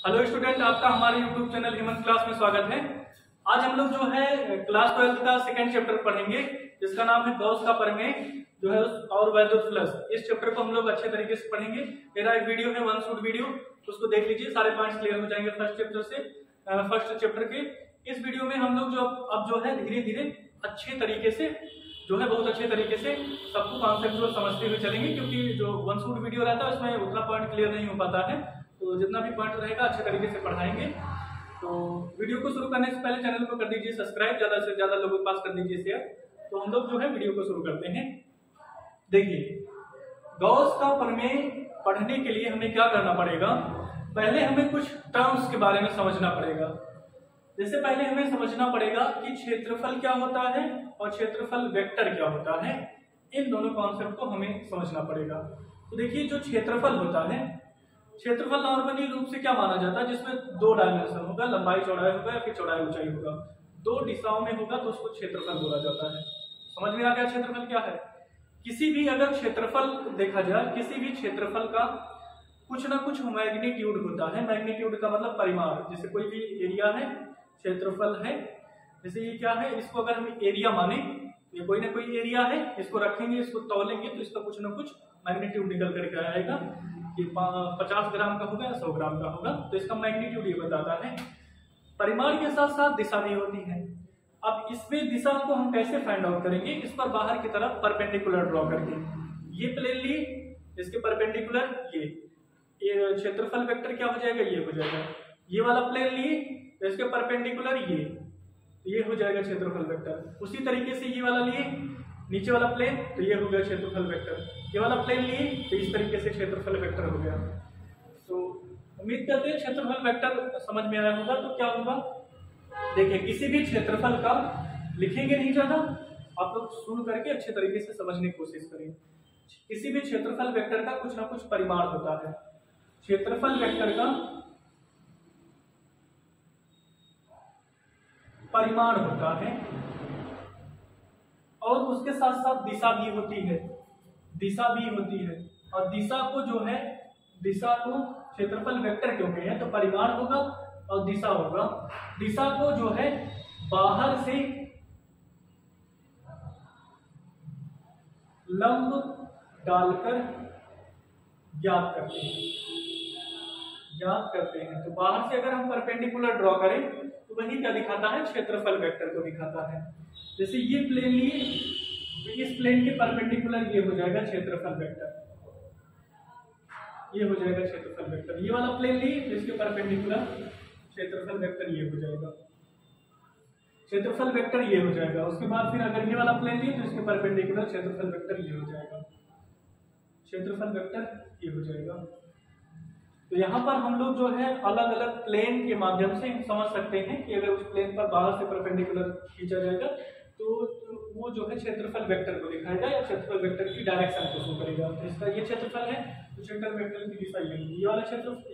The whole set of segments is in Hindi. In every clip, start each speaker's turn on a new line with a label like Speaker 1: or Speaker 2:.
Speaker 1: हेलो स्टूडेंट, आपका हमारे यूट्यूब चैनल हेमंत क्लास में स्वागत है। आज हम लोग जो है क्लास 12 का सेकंड चैप्टर पढ़ेंगे, जिसका नाम है गॉस का प्रमेय जो है और वैद्युत फ्लक्स। इस चैप्टर को हम लोग अच्छे तरीके से पढ़ेंगे। मेरा एक वीडियो है वन शॉट वीडियो, उसको देख लीजिए, सारे पॉइंट्स क्लियर हो जाएंगे फर्स्ट चैप्टर के। इस वीडियो में हम लोग अब जो है धीरे धीरे अच्छे तरीके से जो है बहुत अच्छे तरीके से सबको कॉन्सेप्ट समझते हुए चलेंगे, क्योंकि जो वन शॉट वीडियो रहता है उसमें उतना पॉइंट क्लियर नहीं हो पाता है, तो जितना भी पॉइंट रहेगा अच्छे तरीके से पढ़ाएंगे। तो वीडियो को शुरू करने से पहले चैनल को कर दीजिए सब्सक्राइब, ज्यादा से ज्यादा लोगों के पास कर दीजिए शेयर। तो हम लोग जो है वीडियो को शुरू करते हैं। देखिए, गॉस का प्रमेय पढ़ने के लिए हमें क्या करना पड़ेगा, पहले हमें कुछ टर्म्स के बारे में समझना पड़ेगा। जैसे पहले हमें समझना पड़ेगा कि क्षेत्रफल क्या होता है और क्षेत्रफल वेक्टर क्या होता है। इन दोनों कॉन्सेप्ट को हमें समझना पड़ेगा। तो देखिए, जो क्षेत्रफल होता है, क्षेत्रफल नॉर्मली रूप से क्या माना जाता है, जिसमें दो डायमेंशन होगा, लंबाई चौड़ाई होगा या फिर चौड़ाई ऊंचाई होगा, दो दिशाओं में होगा, तो उसको क्षेत्रफल बोला जाता है। समझ में आ गया क्षेत्रफल क्या है। किसी भी अगर क्षेत्रफल देखा जाए, किसी भी क्षेत्रफल का कुछ ना कुछ मैग्नीट्यूड होता है। मैग्नीट्यूड का मतलब परिमाण। जैसे कोई भी एरिया है, क्षेत्रफल है, जैसे ये क्या है, इसको अगर हम एरिया माने, ये कोई ना कोई एरिया है, इसको रखेंगे, इसको तौलेंगे तो इसका कुछ ना कुछ मैग्नीट्यूड निकल करके आएगा कि 50 ग्राम का होगा या 100 ग्राम का होगा, तो इसका मैग्नीट्यूड ये बताता है। परिमाण के साथ साथ दिशा भी होती है। अब इसमें दिशा को हम कैसे फाइंड आउट करेंगे, इस पर बाहर की तरफ परपेंडिकुलर ड्रॉ करके, ये प्लेन लिए, इसके परपेंडिकुलर ये क्षेत्रफल वेक्टर क्या हो जाएगा, ये हो जाएगा। ये वाला प्लेन लिए तो इसके परपेंडिकुलर ये हो जाएगा क्षेत्रफल वेक्टर। उसी तरीके से ये वाला लिए, नीचे वाला प्लेन, तो ये हो गया क्षेत्रफल वेक्टर। ये वाला प्लेन लिए तो इस तरीके से क्षेत्रफल वेक्टर हो गया। तो उम्मीद करते हैं क्षेत्रफल वेक्टर समझ में आया होगा। तो क्या होगा, देखिए, किसी भी क्षेत्रफल का लिखेंगे नहीं ज्यादा, आप लोग सुन करके अच्छे तरीके से समझने की कोशिश करें। किसी भी क्षेत्रफल वेक्टर का कुछ ना कुछ परिमाण होता है। क्षेत्रफल वेक्टर का परिमाण होता है और उसके साथ साथ दिशा भी होती है। दिशा भी होती है, और दिशा को जो है, दिशा को क्षेत्रफल वेक्टर क्यों कहे हैं, तो परिमाण होगा और दिशा होगा। दिशा को जो है बाहर से लंब डालकर ज्ञात करते हैं। तो बाहर से अगर हम परपेंडिकुलर ड्रॉ करें तो वही क्या दिखाता है, क्षेत्रफल वेक्टर को दिखाता है। जैसे ये प्लेन लिए तो इस प्लेन के परपेंडिकुलर ये हो जाएगा क्षेत्रफल वेक्टर, ये हो जाएगा क्षेत्रफल वेक्टर। ये वाला प्लेन लिए तो इसके परपेंडिकुलर क्षेत्रफल वेक्टर ये हो जाएगा, क्षेत्रफल वेक्टर ये हो जाएगा। उसके बाद फिर अगर ये वाला प्लेन लिए तो इसके परपेंडिकुलर क्षेत्रफल वेक्टर ये हो जाएगा, क्षेत्रफल वेक्टर ये हो जाएगा। तो यहाँ पर हम लोग जो है अलग अलग प्लेन के माध्यम से समझ सकते हैं कि अगर उस प्लेन पर बाहर से परपेंडिकुलर खींचा जाएगा तो वो जो है क्षेत्रफल वेक्टर को दिखाएगा या क्षेत्रफल वेक्टर की डायरेक्शन को शो करेगा। इसका ये क्षेत्रफल है तो क्षेत्रफल वेक्टर की दिशा ये होगी।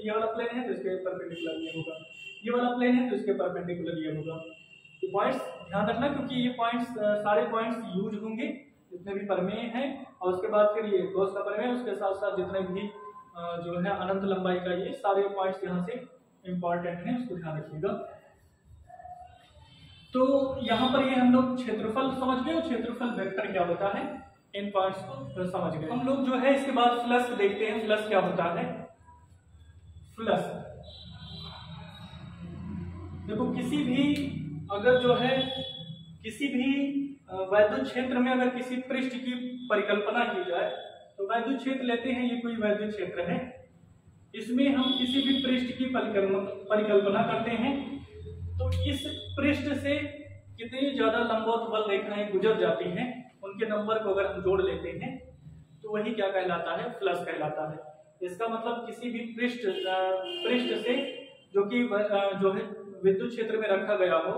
Speaker 1: ये वाला प्लेन है तो इसके परपेंडिकुलर ये होगा, ये वाला प्लेन है तो इसके परपेंडिकुलर ये होगा। ये पॉइंट्स ध्यान रखना, क्योंकि ये पॉइंट्स सारे पॉइंट्स यूज होंगे जितने भी प्रमेय हैं। और उसके बाद फिर ये गॉस का प्रमेय, उसके साथ साथ जितने भी जो है अनंत लंबाई का, ये सारे पॉइंट्स यहाँ से इंपॉर्टेंट हैं, उसको ध्यान रखिएगा। तो यहाँ पर ये हम लोग क्षेत्रफल समझ गए और क्षेत्रफल वेक्टर क्या होता है, इन पॉइंट्स को समझ गए। हम लोग जो है इसके बाद फ्लक्स देखते हैं। फ्लक्स क्या होता है, फ्लक्स देखो, किसी भी अगर जो है किसी भी वैद्युत क्षेत्र में अगर किसी पृष्ठ की परिकल्पना की जाए, तो वैद्युत क्षेत्र लेते हैं, ये कोई वैद्युत क्षेत्र है, इसमें हम किसी भी पृष्ठ की परिकल्पना करते हैं, तो इस पृष्ठ से कितनी ज्यादा लंबवत रेखाएं गुजर जाती हैं, उनके नंबर को अगर हम जोड़ लेते हैं तो वही क्या कहलाता है, फ्लक्स कहलाता है। इसका मतलब किसी भी पृष्ठ से जो कि जो है विद्युत क्षेत्र में रखा गया हो,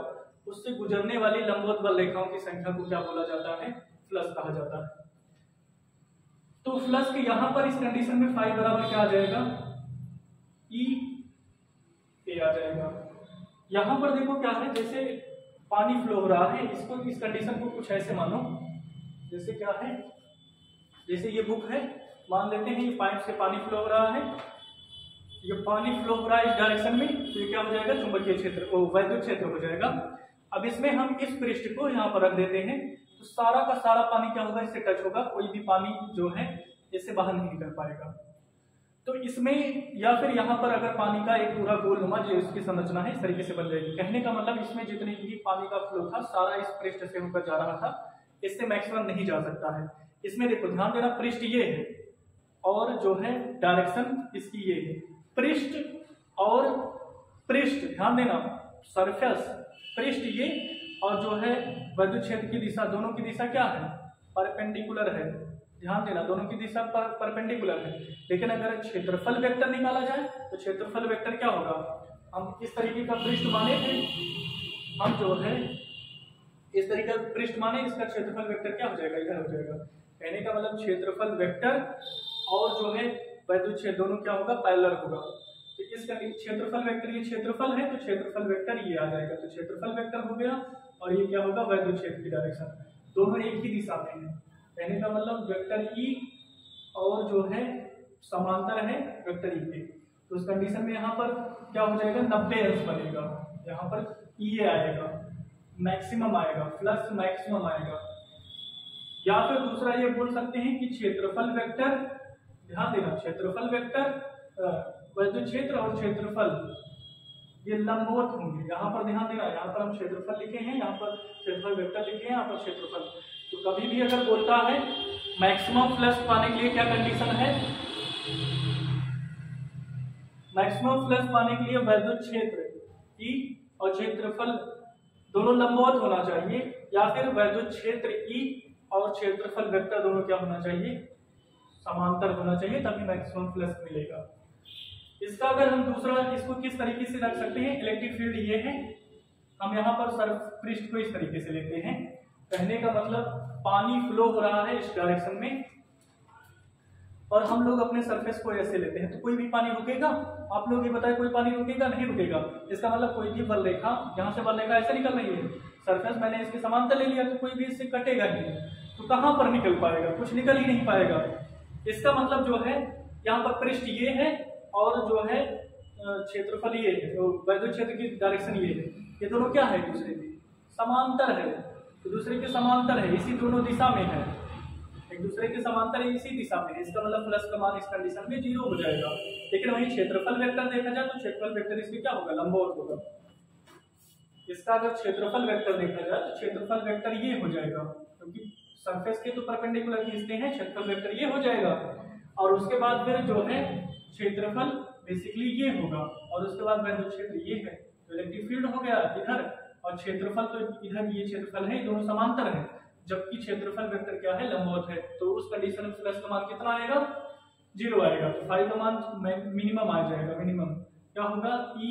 Speaker 1: उससे गुजरने वाली लंबवत रेखाओं की संख्या को क्या बोला जाता है, फ्लक्स कहा जाता है। तो फ्लक्स के यहाँ पर इस कंडीशन में फाई बराबर क्या आ जाएगा, ई ए आ जाएगा। यहाँ पर देखो क्या है, जैसे पानी फ्लो हो रहा है, इसको इस कंडीशन को कुछ ऐसे मानो, जैसे क्या है, जैसे ये बुक है, मान लेते हैं ये पाइप से पानी फ्लो हो रहा है, ये पानी फ्लो हो रहा है इस डायरेक्शन में, तो ये क्या हो जाएगा, चुंबकीय क्षेत्र, वो वैद्युत क्षेत्र हो जाएगा। अब इसमें हम इस पृष्ठ को यहाँ पर रख देते हैं, तो सारा का सारा पानी क्या होगा, इससे टच होगा, कोई भी पानी जो है इससे बाहर नहीं निकल पाएगा। तो इसमें या फिर यहाँ पर अगर पानी का एक पूरा गोलनुमा जो इसकी संरचना है इस तरीके से बन जाएगी। कहने का मतलब इसमें जितने भी पानी का फ्लो था सारा इस पृष्ठ से होकर जा रहा था, इससे मैक्सिमम नहीं जा सकता है। इसमें देखो ध्यान देना, पृष्ठ ये है और जो है डायरेक्शन इसकी ये है, पृष्ठ और पृष्ठ, ध्यान देना, सरफेस पृष्ठ ये और जो है वैद्युत क्षेत्र की दिशा, दोनों की दिशा क्या है, परपेंडिकुलर है। ध्यान देना, दोनों की दिशा परपेंडिकुलर है। लेकिन अगर क्षेत्रफल वेक्टर निकाला जाए तो क्षेत्रफल वेक्टर क्या होगा, हम इस तरीके का पृष्ठ माने थे, हम जो है इस तरीके का पृष्ठ माने, इसका क्षेत्रफल वेक्टर क्या हो जाएगा, इधर हो जाएगा। कहने का मतलब क्षेत्रफल वेक्टर और जो है वैद्युत क्षेत्र दोनों क्या होगा, पैरेलल होगा। तो इसका क्षेत्रफल वेक्टर, ये क्षेत्रफल है तो क्षेत्रफल वेक्टर ये आ जाएगा, तो क्षेत्रफल वेक्टर हो गया और ये क्या होगा, वैद्युत क्षेत्र की डायरेक्शन, दोनों एक ही दिशा में है। कहने का मतलब वेक्टर ई और जो है समांतर है वेक्टर ई के, तो उस कंडीशन में यहाँ पर क्या हो जाएगा, 90 अंश बनेगा, यहाँ पर ई आएगा, मैक्सिमम आएगा, प्लस मैक्सिमम आएगा। या फिर दूसरा ये बोल सकते हैं कि क्षेत्रफल वेक्टर, ध्यान देना, क्षेत्रफल वेक्टर वैद्युत क्षेत्र और क्षेत्रफल ये लंबवत होंगे। यहाँ पर ध्यान देना, यहाँ पर हम क्षेत्रफल लिखे हैं, यहाँ पर क्षेत्रफल वेक्टर लिखे हैं, यहाँ पर क्षेत्रफल। तो कभी भी अगर बोलता है मैक्सिमम फ्लक्स पाने के लिए क्या कंडीशन है, मैक्सिमम फ्लक्स पाने के लिए वैद्युत क्षेत्र ई और क्षेत्रफल दोनों लंबवत होना चाहिए, या फिर वैद्युत क्षेत्र ई और क्षेत्रफल वेक्टर दोनों क्या होना चाहिए, समांतर होना चाहिए, तभी मैक्सिमम फ्लक्स मिलेगा। इसका अगर हम दूसरा इसको किस तरीके से रख सकते हैं, इलेक्ट्रिक फील्ड ये है, हम यहाँ पर सर्फ पृष्ठ को इस तरीके से लेते हैं। कहने का मतलब पानी फ्लो हो रहा है इस डायरेक्शन में और हम लोग अपने सरफेस को ऐसे लेते हैं, तो कोई भी पानी रुकेगा, आप लोग ये बताएं, कोई पानी रुकेगा, नहीं रुकेगा। इसका मतलब कोई भी बल रेखा, यहाँ से बल रेखा ऐसे निकल रही है, सरफेस मैंने इसके समांतर ले लिया, तो कोई भी इससे कटेगा नहीं, तो कहाँ पर निकल पाएगा, कुछ निकल ही नहीं पाएगा। इसका मतलब जो है यहाँ पर पृष्ठ ये है और जो है क्षेत्रफल ये है, तो वैद्युत क्षेत्र की डायरेक्शन ये है, ये दोनों क्या है, दूसरे के समांतर है, तो दूसरे के समांतर है, इसी दोनों दिशा में है, एक दूसरे के समांतर है, इसी दिशा में है। इसका मतलब प्लस का मान इस कंडीशन में 0 हो जाएगा। लेकिन वहीं क्षेत्रफल वेक्टर देखा जाए तो क्षेत्रफल वेक्टर इसके क्या होगा, लंबवत होगा। इसका अगर क्षेत्रफल वेक्टर देखा जाए तो क्षेत्रफल वेक्टर ये हो जाएगा, क्योंकि सरफेस के तो परपेंडिकुलर खींचते हैं, क्षेत्रफल वेक्टर ये हो जाएगा। और उसके बाद फिर जो है क्षेत्रफल बेसिकली ये होगा और उसके बाद वैद्युत क्षेत्र ये है, तो इलेक्ट्रिक फील्ड हो गया इधर, और क्षेत्रफल तो इधर ये क्षेत्रफल है, दोनों समांतर है, जबकि क्षेत्रफल वेक्टर क्या है, लंबवत है। तो उस कंडीशन में फ्लक्स का मान कितना आएगा, 0 आएगा, तो फाई का मान मिनिमम आ जाएगा। मिनिमम क्या होगा, ई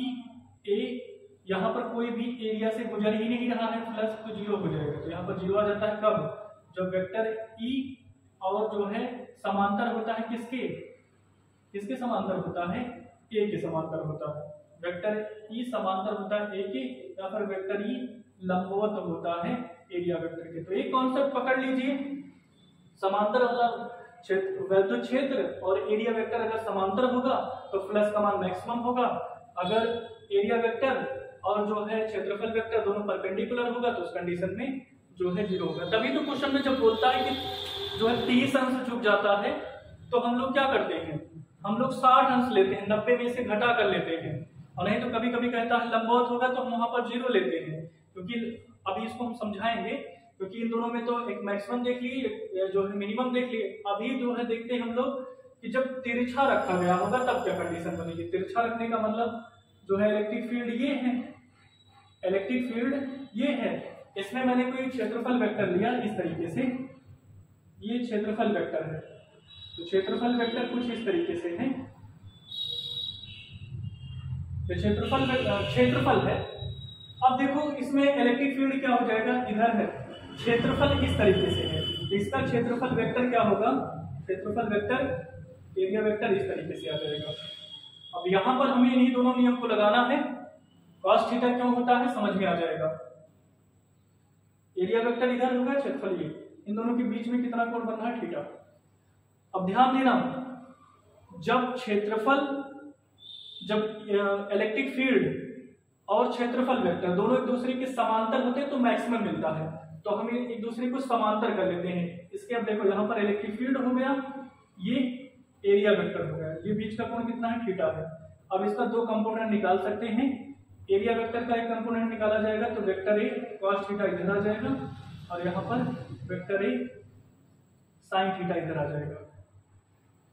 Speaker 1: ए, यहाँ पर कोई भी एरिया से गुजर ही नहीं रहा है फ्लक्स, तो 0 हो जाएगा। तो यहाँ पर 0 आ जाता है कब, जब वेक्टर ई और जो है समांतर होता है किसके, किसके समांतर होता है, ए के समांतर होता है। वेक्टर ई समांतर होता है ए के, या फिर वेक्टर ई लंबवत होता है एरिया वेक्टर के। तो एक कॉन्सेप्ट पकड़ लीजिए, समांतर वाला क्षेत्र वैद्युत क्षेत्र और एरिया वेक्टर अगर समांतर होगा तो फ्लक्स का मान मैक्सिमम होगा। अगर एरिया वेक्टर और जो है क्षेत्रफल वेक्टर दोनों परपेंडिकुलर होगा तो उस कंडीशन में जो है 0 होगा। तभी तो क्वेश्चन में जब बोलता है कि जो है 30 अंश झुक जाता है, तो हम लोग क्या करते हैं, हम लोग 60 अंश लेते हैं, 90 में से घटा कर लेते हैं। और नहीं तो कभी कभी कहता है लंबवत होगा तो हम वहां पर 0 लेते हैं, क्योंकि अभी इसको हम समझाएंगे, क्योंकि इन दोनों में तो एक मैक्सिमम देख लिए, जो है मिनिमम देख लिए। अभी जो है देखते हैं हम लोग कि जब तिरछा रखा गया होगा तब क्या कंडीशन बनेगी। तिरछा रखने का मतलब जो है इलेक्ट्रिक फील्ड ये है, इलेक्ट्रिक फील्ड ये है, इसमें मैंने कोई क्षेत्रफल वेक्टर लिया इस तरीके से, ये क्षेत्रफल वेक्टर है, तो क्षेत्रफल वेक्टर कुछ इस तरीके से है, तो क्षेत्रफल है। अब देखो इसमें इलेक्ट्रिक फील्ड क्या हो जाएगा, इधर है, क्षेत्रफल इस तरीके से है, इसका क्षेत्रफल वेक्टर क्या होगा, क्षेत्रफल वेक्टर एरिया वेक्टर इस तरीके से आ जाएगा। अब यहाँ पर हमें इन्हीं दोनों नियम को लगाना है, cos थीटा क्यों होता है समझ में आ जाएगा। एरिया वेक्टर इधर होगा, क्षेत्रफल ये, इन दोनों के बीच में कितना कोण बन रहा है, थीटा। अब ध्यान देना, जब क्षेत्रफल जब इलेक्ट्रिक फील्ड और क्षेत्रफल वेक्टर दोनों एक दूसरे के समांतर होते हैं तो मैक्सिमम मिलता है। तो हम एक दूसरे को समांतर कर लेते हैं। इसके अब देखो यहाँ पर इलेक्ट्रिक फील्ड हो गया, ये एरिया वेक्टर हो गया, ये बीच का कोण कितना है, थीटा है। अब इसका दो कंपोनेंट निकाल सकते हैं। एरिया वेक्टर का एक कंपोनेंट निकाला जाएगा तो वेक्टर ए cos थीटा इधर आ जाएगा और यहाँ पर वेक्टर ए sin थीटा इधर आ जाएगा।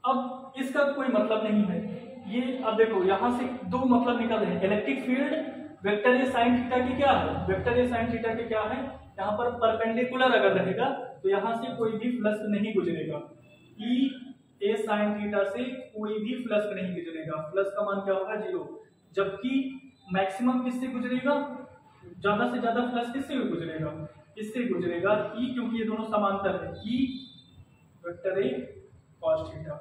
Speaker 1: अब इसका कोई मतलब नहीं है, ये अब देखो यहाँ से दो मतलब निकल रहे हैं। Electric field vector A sin theta की क्या है, वेक्टर ए sin थीटा की क्या है, यहाँ पर परपेंडिकुलर अगर रहेगा तो यहाँ से कोई भी फ्लक्स नहीं गुजरेगा। ई ए sin थीटा से कोई भी फ्लक्स नहीं गुजरेगा, फ्लक्स का मान क्या होगा, 0। जबकि मैक्सिमम किससे गुजरेगा, ज्यादा से ज्यादा फ्लक्स किससे गुजरेगा, इससे गुजरेगा ई, क्योंकि ये दोनों समांतर है। E vector A cos theta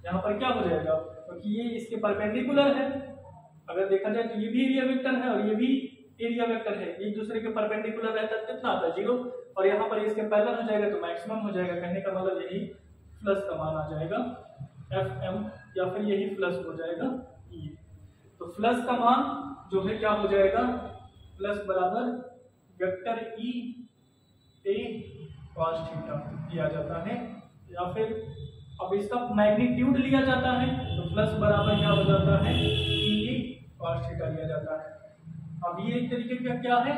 Speaker 1: यहाँ पर क्या हो जाएगा, क्योंकि ये इसके परपेंडिकुलर है। अगर देखा जाए तो ये भी एरिया वेक्टर है और ये भी एरिया वेक्टर है, एक दूसरे के परपेंडिकुलर रहता है कितना आता है, 0। और यहाँ पर इसके पैरेलल हो जाएगा तो मैक्सिमम हो जाएगा। कहने का मतलब यही फ्लक्स का मान आ जाएगा Fm, या फिर यही फ्लक्स हो जाएगा E। तो फ्लक्स का मान जो है क्या हो जाएगा, फ्लक्स बराबर वेक्टर E ए cos थीटा दिया जाता है, या फिर अब इसका मैग्नीट्यूड लिया जाता है तो फ्लक्स बराबर क्या हो जाता है, E cos थीटा लिया जाता है। अब ये एक तरीके का क्या है,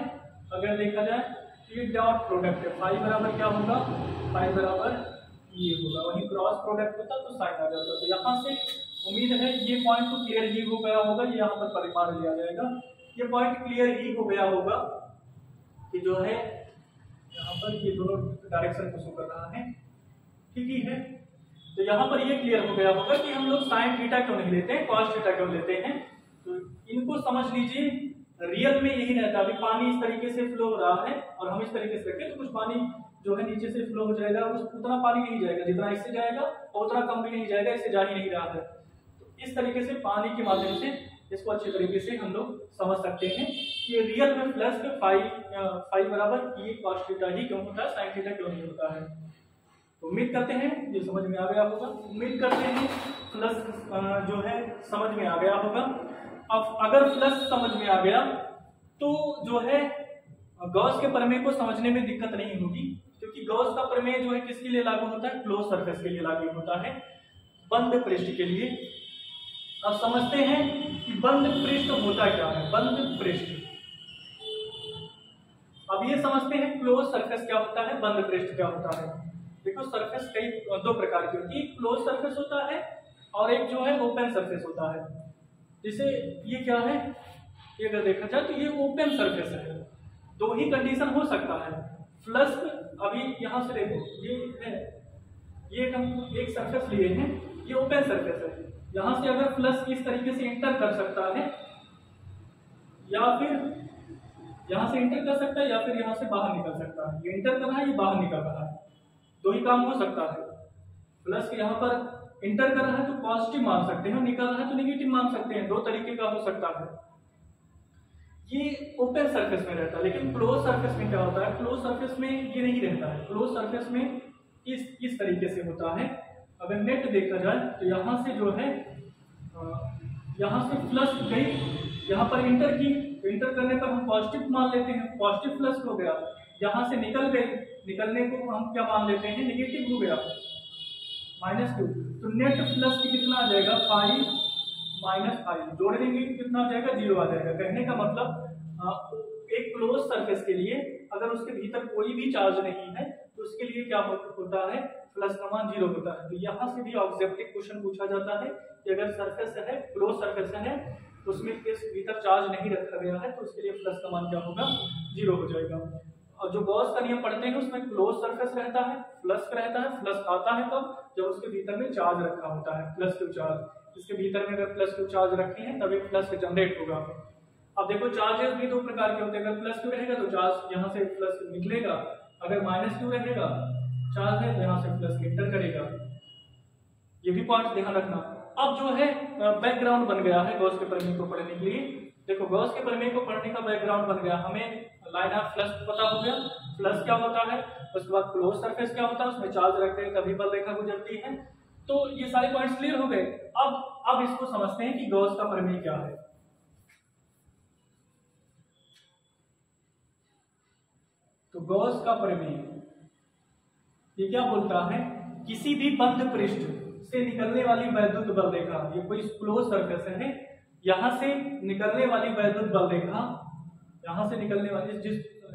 Speaker 1: अगर देखा जाए तो ये डॉट प्रोडक्ट है, फाई बराबर क्या होगा, फाई बराबर ये होगा, वही क्रॉस प्रोडक्ट होता तो साइन आ जाता। तो यहाँ से उम्मीद है ये पॉइंट तो क्लियर ही हो गया होगा, ये यहाँ पर परिमाण लिया जाएगा, ये पॉइंट क्लियर ही हो गया होगा कि जो है यहाँ पर ये दोनों डायरेक्शन को शो कर रहा है, ठीक ही है। तो यहाँ पर ये क्लियर हो गया होगा कि हम लोग साइन थीटा क्यों नहीं लेते हैं, कॉस थीटा क्यों लेते हैं। तो इनको समझ लीजिए, रियल में यही रहता है। अभी पानी इस तरीके से फ्लो हो रहा है और हम इस तरीके से रखें तो कुछ पानी जो है नीचे से फ्लो हो जाएगा, उतना पानी नहीं जाएगा जितना इससे जाएगा, और उतना कम भी नहीं जाएगा, इससे जा ही नहीं रहा है। तो इस तरीके से पानी के माध्यम से इसको अच्छे तरीके से हम लोग समझ सकते हैं कि रियल में प्लस फाई बराबर ये cos थीटा ही क्यों होता है, साइन थीटा क्यों नहीं होता है। तो उम्मीद करते हैं ये समझ में आ गया होगा, उम्मीद करते हैं प्लस जो है समझ में आ गया होगा। अब अगर प्लस समझ में आ गया तो जो है गॉस के प्रमेय को समझने में दिक्कत नहीं होगी, क्योंकि गॉस का प्रमेय जो है किसके लिए लागू होता है, क्लोज सरफेस के लिए लागू होता है, बंद पृष्ठ के लिए। अब समझते हैं कि बंद पृष्ठ होता क्या है, बंद पृष्ठ। अब ये समझते हैं क्लोज सरफेस क्या होता है, बंद पृष्ठ क्या होता है। देखो सरफेस कई दो प्रकार की होती है, क्लोज सरफेस होता है और एक जो है ओपन सरफेस होता है। जैसे ये क्या है, ये अगर देखा जाए तो ये ओपन सरफेस है। दो ही कंडीशन हो सकता है, फ्लक्स अभी यहाँ से देखो ये है, ये हम एक सरफेस लिए हैं, ये ओपन सरफेस है। यहाँ से अगर फ्लक्स इस तरीके से इंटर कर सकता है, या फिर यहाँ से इंटर कर सकता है, या फिर यहाँ से बाहर निकल सकता है। ये इंटर कर रहा है, ये बाहर निकल रहा है, दो ही काम हो सकता है। फ्लक्स यहाँ पर इंटर कर रहा है तो पॉजिटिव मान सकते हैं, निकल रहा है तो नेगेटिव मान सकते हैं, दो तरीके का हो सकता है। ये ओपन सरफेस में रहता है। लेकिन क्लोज सरफेस में क्या होता है, क्लोज सरफेस में ये नहीं रहता है। क्लोज सरफेस में इस तरीके से होता है। अगर नेट देखा जाए तो यहाँ से जो है यहाँ से फ्लक्स गई, यहाँ पर इंटर की, तो इंटर करने पर हम पॉजिटिव मान लेते हैं, पॉजिटिव फ्लक्स हो गया। यहाँ से निकल गई, निकलने को हम क्या मान लेते हैं, नेगेटिव हो गया, -2। तो नेट फ्लक्स कितना आ जाएगा, फाई माइनस फाई, जोड़ देंगे कितना आ जाएगा, 0 आ जाएगा। कहने का मतलब एक क्लोज सरफेस के लिए अगर उसके भीतर कोई भी चार्ज नहीं है तो उसके लिए क्या होता है, फ्लक्स का मान 0 होता है। तो यहाँ से भी ऑब्जेक्टिव क्वेश्चन पूछा जाता है कि अगर सरफेस है, क्लोज सरफेस है, तो उसमें इस भीतर चार्ज नहीं रखा गया है तो उसके लिए फ्लक्स का मान क्या होगा, 0 हो जाएगा। और जो गॉस का नियम पढ़ते हैं उसमें क्लोज सरफेस रहता है, फ्लक्स रहता है। फ्लक्स आता है तब जब उसके भीतर में चार्ज रखा होता है, +2 चार्ज। इसके भीतर में अगर +2 चार्ज रखे हैं तभी फ्लक्स जनरेट होगा। अब देखो चार्जेस भी दो प्रकार के होते हैं। अगर +2 रहेगा तो चार्ज यहाँ से फ्लक्स निकलेगा, अगर -2 रहेगा चार्ज है तो यहाँ से फ्लक्स इंटर करेगा। ये भी पॉइंट ध्यान रखना। अब जो है बैकग्राउंड बन गया है गॉस के प्रमेय को पढ़ने के लिए। देखो गॉस के प्रमेय को पढ़ने का बैकग्राउंड बन गया, हमें लाइन ऑफ फ्लक्स पता हो गया, फ्लक्स क्या होता है, उसके बाद क्लोज सरफेस क्या होता है, उसमें चार्ज रखते हैं तभी बल रेखा गुजरती है। तो ये सारे पॉइंट्स क्लियर हो गए। अब इसको समझते हैं कि गॉस का प्रमेय क्या है। तो गॉस का प्रमेय ये क्या बोलता है, किसी भी बंद पृष्ठ से निकलने वाली वैद्युत बल रेखा, ये कोई क्लोज सरफेस है, यहां से निकलने वाली वैद्युत बल रेखा, यहां से निकलने वाली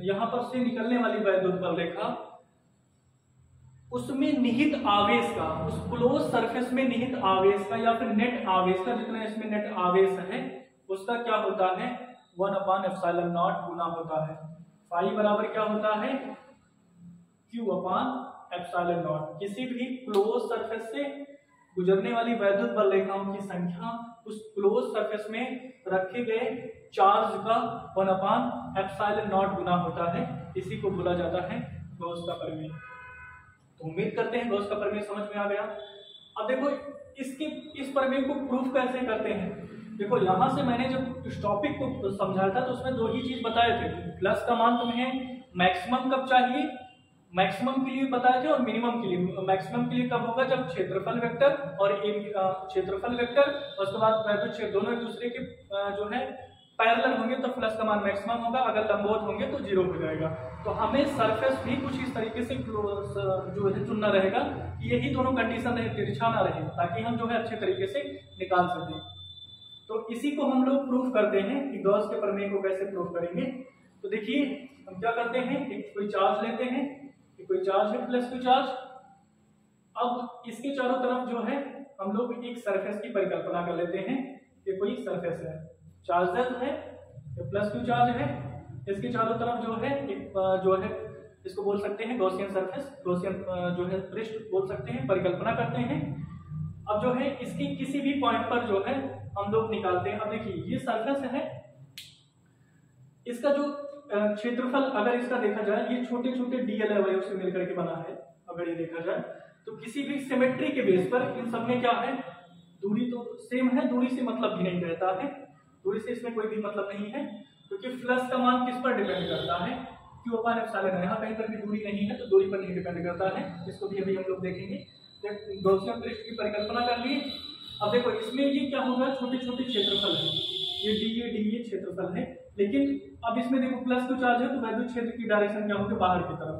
Speaker 1: यहां पर से निकलने वाली वैद्युत बल रेखा, उसमें निहित आवेश का, उस क्लोज सरफेस में निहित आवेश का या फिर नेट आवेश का, जितना इसमें नेट आवेश है उसका क्या होता है 1/ε0 गुना होता है। फाई बराबर क्या होता है Q/ε0। किसी भी क्लोज सरफेस से गुजरने वाली वैद्युत बल रेखाओं की संख्या उस क्लोज सरफेस में रखे गए चार्ज का 1/ε0 गुना होता है। इसी को बोला जाता है गॉस का प्रमेय। तो उम्मीद करते हैं गॉस का प्रमेय समझ में आ गया। अब देखो इस प्रमेय को प्रूफ कैसे करते हैं। देखो यहां से मैंने जब इस टॉपिक को समझाया था तो उसमें दो ही चीज बताए थे, प्लस का मान तुम्हें मैक्सिमम कब चाहिए, मैक्सिमम के लिए बताए थे, और मिनिमम के लिए। मैक्सिमम के लिए कब होगा, जब क्षेत्रफल वेक्टर और क्षेत्रफल वेक्टर और उसके बाद वैद्युत क्षेत्र दोनों एक दूसरे के जो है पैरेलल होंगे तो प्लस का मान मैक्सिमम होगा, अगर लंबवत होंगे तो 0 हो जाएगा। तो हमें सरफेस भी कुछ इस तरीके से जो है चुनना रहेगा कि यही दोनों कंडीशन रहे, तिरछा ना रहे, ताकि हम जो है अच्छे तरीके से निकाल सकें। तो इसी को हम लोग प्रूफ करते हैं कि गॉस के प्रमेय को कैसे प्रूफ करेंगे। तो देखिए हम क्या करते हैं, एक कोई चार्ज लेते हैं, कोई चार्ज है प्लस Q चार्ज। अब इसके चारों तरफ जो है हम लोग एक सरफेस की परिकल्पना कर लेते हैं। ये कोई सरफेस है, चार्जेस है, ये प्लस Q चार्ज है, इसके चारों तरफ जो है एक जो है इसको बोल सकते हैं गॉसियन सरफेस, गॉसियन जो है पृष्ठ बोल सकते हैं, परिकल्पना करते हैं। अब जो है इसके किसी भी पॉइंट पर जो है हम लोग निकालते हैं। अब देखिए ये सरफेस है, इसका जो क्षेत्रफल अगर इसका देखा जाए, ये छोटे छोटे डीएल अवयव से मिलकर के बना है। अगर ये देखा जाए तो किसी भी सिमेट्री के बेस पर इन सब में क्या है, दूरी तो सेम है, दूरी से मतलब भी नहीं रहता है, दूरी से इसमें कोई भी मतलब नहीं है, क्योंकि फ्लक्स का मान किस पर डिपेंड करता है, Q/ε। यहाँ कहीं पर भी दूरी नहीं है तो दूरी पर नहीं डिपेंड करता है, इसको भी अभी हम लोग देखेंगे। गॉसियन पृष्ठ की परिकल्पना कर लिए। अब देखो इसमें ये क्या होगा, छोटे छोटे क्षेत्रफल है, ये डी क्षेत्रफल है, लेकिन अब इसमें देखो प्लस Q चार्ज है तो वैद्युत क्षेत्र की डायरेक्शन क्या होगी, बाहर की तरफ,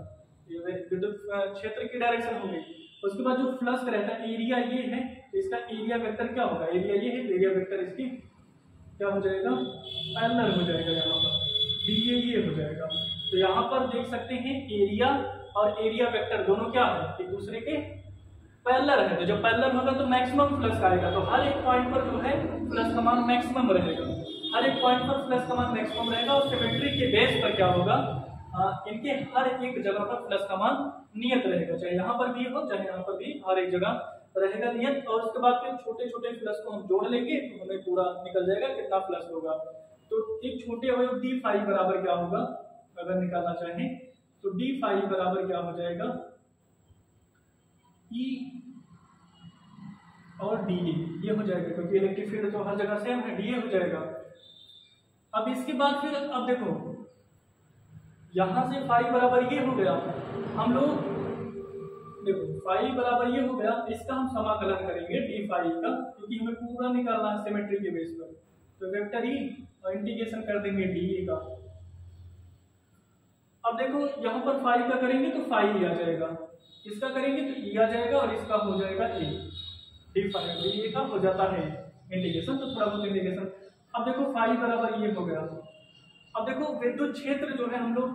Speaker 1: ये विद्युत क्षेत्र की डायरेक्शन होगी। उसके बाद जो फ्लक्स रहता है, एरिया ये है, तो इसका एरिया वेक्टर क्या होगा, एरिया ये है, एरिया वेक्टर इसकी क्या हो जाएगा, पैरेलल हो जाएगा, यहाँ पर ये हो जाएगा। तो यहाँ पर देख सकते हैं एरिया और एरिया वेक्टर दोनों क्या है, एक दूसरे के पैरेलल है। तो जब पैरेलल होगा तो मैक्सिमम फ्लक्स आएगा, तो हर एक पॉइंट पर जो है फ्लक्स का मान मैक्सिमम रहेगा, हर एक पॉइंट पर फ्लक्स का मान मैक्सिमम रहेगा। और सिमेट्री के बेस पर क्या होगा, इनके हर एक जगह पर फ्लक्स का मान नियत रहेगा, चाहे यहाँ पर भी हो चाहे यहाँ पर भी, हर एक जगह रहेगा नियत। और उसके बाद फिर छोटे छोटे फ्लक्स को हम जोड़ लेंगे तो हमें पूरा निकल जाएगा कितना फ्लक्स होगा। तो एक छोटे अवयव डी फाई बराबर क्या होगा, अगर निकालना चाहें तो डी फाई बराबर क्या हो जाएगा, ई और डी ये हो जाएगा, क्योंकि इलेक्ट्रिक फील्ड तो हर जगह सेम है, डी हो जाएगा। अब इसके बाद फिर अब देखो यहां से फाई बराबर ये हो गया, हम लोग देखो फाई बराबर ये हो गया, इसका हम समाकलन करेंगे डी फाई का, क्योंकि हमें पूरा निकालना है सिमेट्री के बेस पर। तो वेक्टर ई और इंटीग्रेशन कर देंगे डी का। अब देखो यहाँ पर फाई का करेंगे तो फाई आ जाएगा, इसका करेंगे तो ई आ जाएगा, और इसका हो जाएगा ए, डी फाई डी का हो जाता है इंटीग्रेशन, तो थोड़ा बहुत इंटीग्रेशन। अब देखो फाई बराबर ये हो गया। अब देखो विद्युत क्षेत्र जो है हम लोग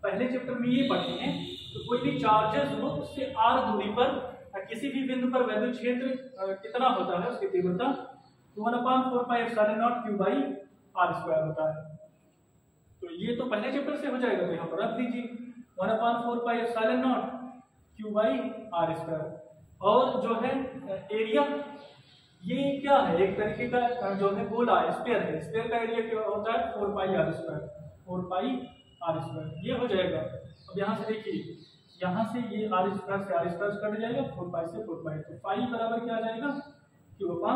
Speaker 1: पहले चैप्टर में ये पढ़े हैं, तो कोई भी चार्जेस हो उससे r दूरी पर किसी भी बिंदु पर विद्युत क्षेत्र कितना होता है, उसकी तीव्रता 1/4πε0 Q/r² होता है। तो ये तो पहले चैप्टर से हो जाएगा, तो यहाँ पर रख दीजिए 1/4πε0 Q/r²। और जो है एरिया, ये क्या है, एक तरीके का जो है गोला स्फीयर है, स्फीयर का एरिया क्या होता है 4πr², 4πr², ये हो जाएगा। अब यहाँ से देखिए, यहाँ से ये r² से r² कट जाएगा, 4π से 4π, तो फाई बराबर क्या आ जाएगा Q/ε0।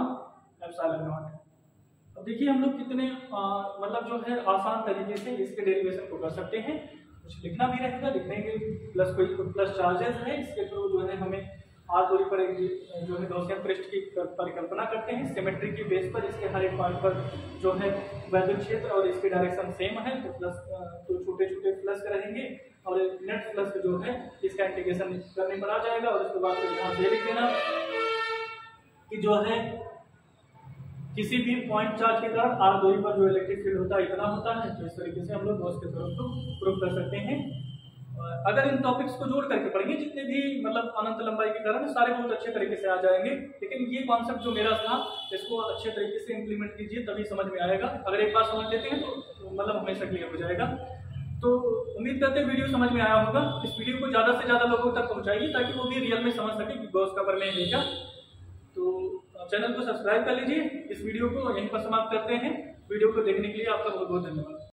Speaker 1: अब देखिए हम लोग कितने मतलब जो है आसान तरीके से इसके डेरिवेशन को कर सकते हैं। कुछ लिखना भी रहेगा, लिखने के प्लस कोई प्लस चार्जेस है, इसके थ्रू जो है हमें आर दूरी पर एक जो है गॉसियन पृष्ठ की परिकल्पना करते हैं सिमेट्री की बेस पर, इसके हर एक पॉइंट पर जो है वैद्युत क्षेत्र और इसकी डायरेक्शन सेम है, तो फ्लक्स तो छोटे छोटे फ्लक्स रहेंगे और नेट फ्लक्स जो है इसका इंटीग्रेशन करने पर आ जाएगा। और उसके बाद यहाँ से लिख देना कि जो है किसी भी पॉइंट चार्ज के कारण आर दूरी पर जो इलेक्ट्रिक फील्ड होता है इतना होता है। तो इस तरीके से हम लोग गॉस के थ्योरम को प्रूव कर सकते हैं। अगर इन टॉपिक्स को जोड़ करके पढ़ेंगे जितने भी मतलब अनंत लंबाई के कारण सारे बहुत अच्छे तरीके से आ जाएंगे, लेकिन ये कॉन्सेप्ट जो मेरा था इसको अच्छे तरीके से इंप्लीमेंट कीजिए तभी समझ में आएगा। अगर एक बार समझ लेते हैं तो मतलब हमेशा क्लियर हो जाएगा। तो उम्मीद करते हैं वीडियो समझ में आया होगा। इस वीडियो को ज्यादा से ज्यादा लोगों तक पहुंचाइए ताकि वो भी रियल में समझ सके कि गॉस का प्रमेय है क्या। तो चैनल को सब्सक्राइब कर लीजिए। इस वीडियो को यहीं पर समाप्त करते हैं। वीडियो को देखने के लिए आपका बहुत बहुत धन्यवाद।